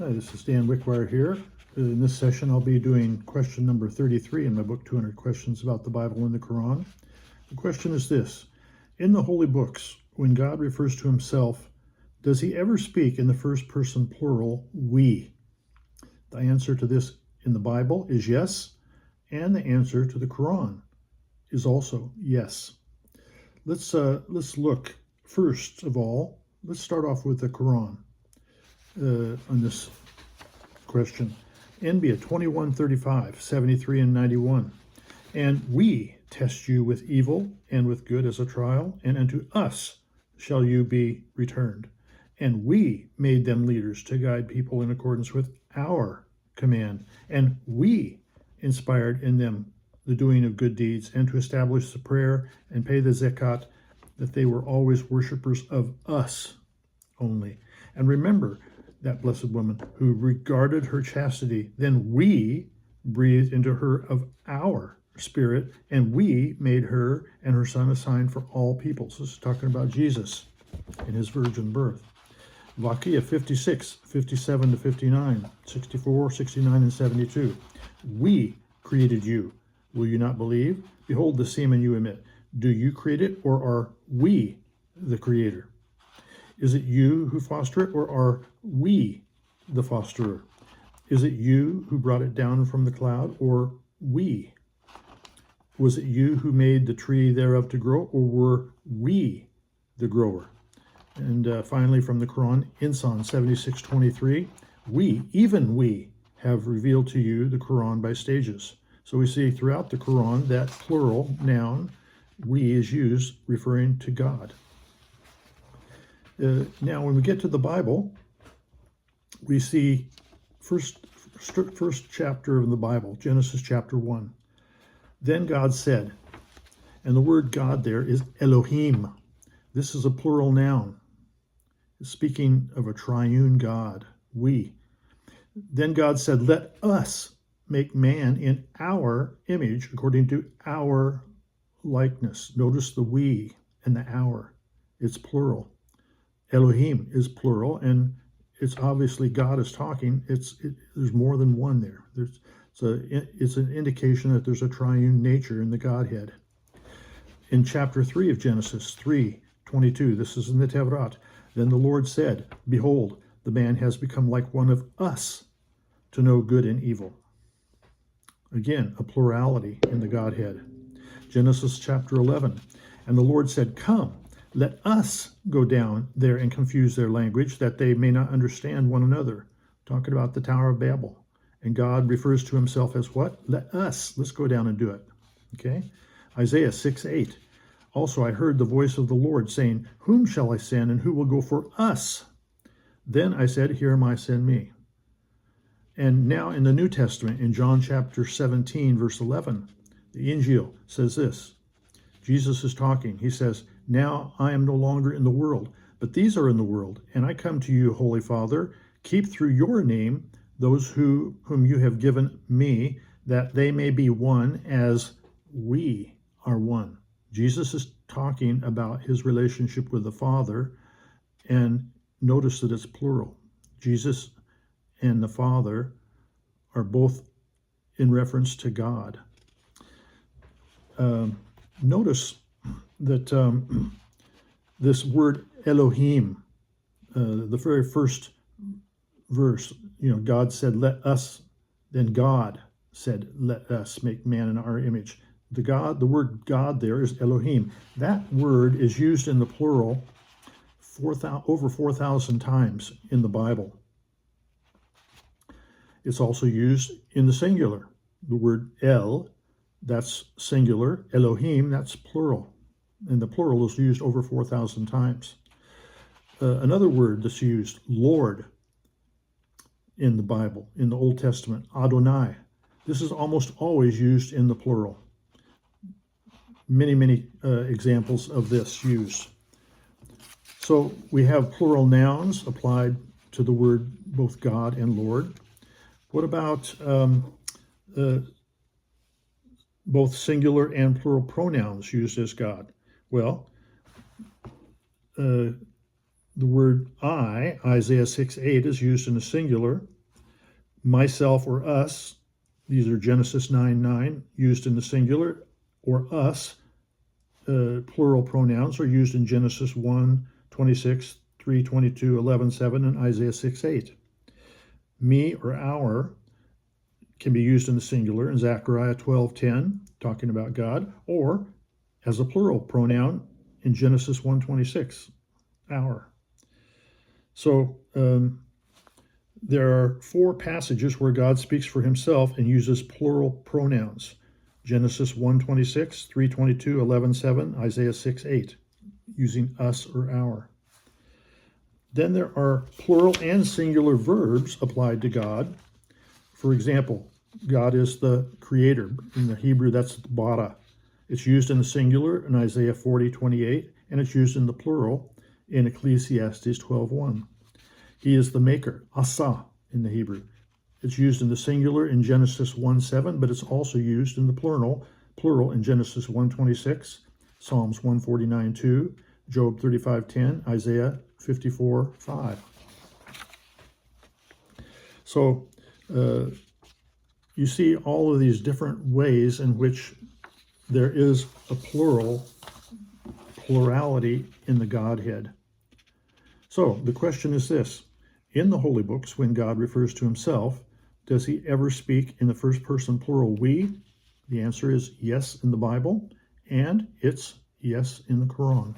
Hi, this is Dan Wickwire here. In this session, I'll be doing question number 33 in my book, 200 Questions About the Bible and the Qur'an. The question is this: in the holy books, when God refers to himself, does he ever speak in the first person plural, we? The answer to this in the Bible is yes, and the answer to the Qur'an is also yes. Let's look first of all. Let's start off with the Qur'an. On this question. NB 21:35, 73 and 91. And we test you with evil and with good as a trial, and unto us shall you be returned. And we made them leaders to guide people in accordance with our command. And we inspired in them the doing of good deeds, and to establish the prayer and pay the zakat, that they were always worshipers of us only. And remember that blessed woman who regarded her chastity, then we breathed into her of our spirit, and we made her and her son a sign for all peoples. This is talking about Jesus in his virgin birth. Vakia 56, 57 to 59, 64, 69, and 72. We created you. Will you not believe? Behold the semen you emit. Do you create it, or are we the creator? Is it you who foster it, or are we the fosterer? Is it you who brought it down from the cloud, or we? Was it you who made the tree thereof to grow, or were we the grower? And finally, from the Quran, Insan 76:23, we, even we, have revealed to you the Quran by stages. So we see throughout the Quran that plural noun, we, is used referring to God. Now, when we get to the Bible, we see first chapter of the Bible, Genesis chapter 1. Then God said, and the word God there is Elohim. This is a plural noun, speaking of a triune God, we. Then God said, let us make man in our image, according to our likeness. Notice the we and the our. It's plural. Elohim is plural, and it's obviously God is talking. There's more than one there. It's an indication that there's a triune nature in the Godhead. In chapter 3 of Genesis 3:22, this is in the Tevrat. Then the Lord said, behold, the man has become like one of us to know good and evil. Again, a plurality in the Godhead. Genesis chapter 11. And the Lord said, come, let us go down there and confuse their language, that they may not understand one another. Talking about the Tower of Babel. And God refers to himself as what? Let us. Let's go down and do it. Okay? Isaiah 6:8. Also I heard the voice of the Lord saying, whom shall I send, and who will go for us? Then I said, here am I, send me. And now in the New Testament, in John chapter 17, verse 11, the Injil says this. Jesus is talking. He says, now I am no longer in the world, but these are in the world. And I come to you, Holy Father, keep through your name those whom you have given me, that they may be one as we are one. Jesus is talking about his relationship with the Father, and notice that it's plural. Jesus and the Father are both in reference to God. Notice that this word Elohim, the very first verse, God said, let us, then God said, let us make man in our image. The word God there is Elohim. That word is used in the plural over 4,000 times in the Bible. It's also used in the singular. The word El, that's singular. Elohim, that's plural. And the plural is used over 4,000 times. Another word that's used, Lord, in the Bible, in the Old Testament, Adonai. This is almost always used in the plural. Many examples of this used. So we have plural nouns applied to the word both God and Lord. What about both singular and plural pronouns used as God? Well, The word I, Isaiah 6:8, is used in the singular. Myself or us, these are Genesis 9:9, used in the singular, or us, plural pronouns, are used in Genesis 1:26, 3:22, 11:7, and Isaiah 6:8. Me or our can be used in the singular in Zechariah 12:10, talking about God, or as a plural pronoun in Genesis 1:26, our. So there are 4 passages where God speaks for himself and uses plural pronouns. Genesis 1:26, 3:22, 11:7, Isaiah 6:8, using us or our. Then there are plural and singular verbs applied to God. For example, God is the creator. In the Hebrew, that's bara. It's used in the singular in Isaiah 40:28, and it's used in the plural in Ecclesiastes 12:1. He is the maker, asa, in the Hebrew. It's used in the singular in Genesis 1:7, but it's also used in the plural in Genesis 1:26, Psalms 149:2, Job 35:10, Isaiah 54:5. So you see all of these different ways in which there is a plurality in the Godhead. So the question is this: in the holy books, when God refers to himself, does he ever speak in the first person plural we? The answer is yes in the Bible, and it's yes in the Qur'an.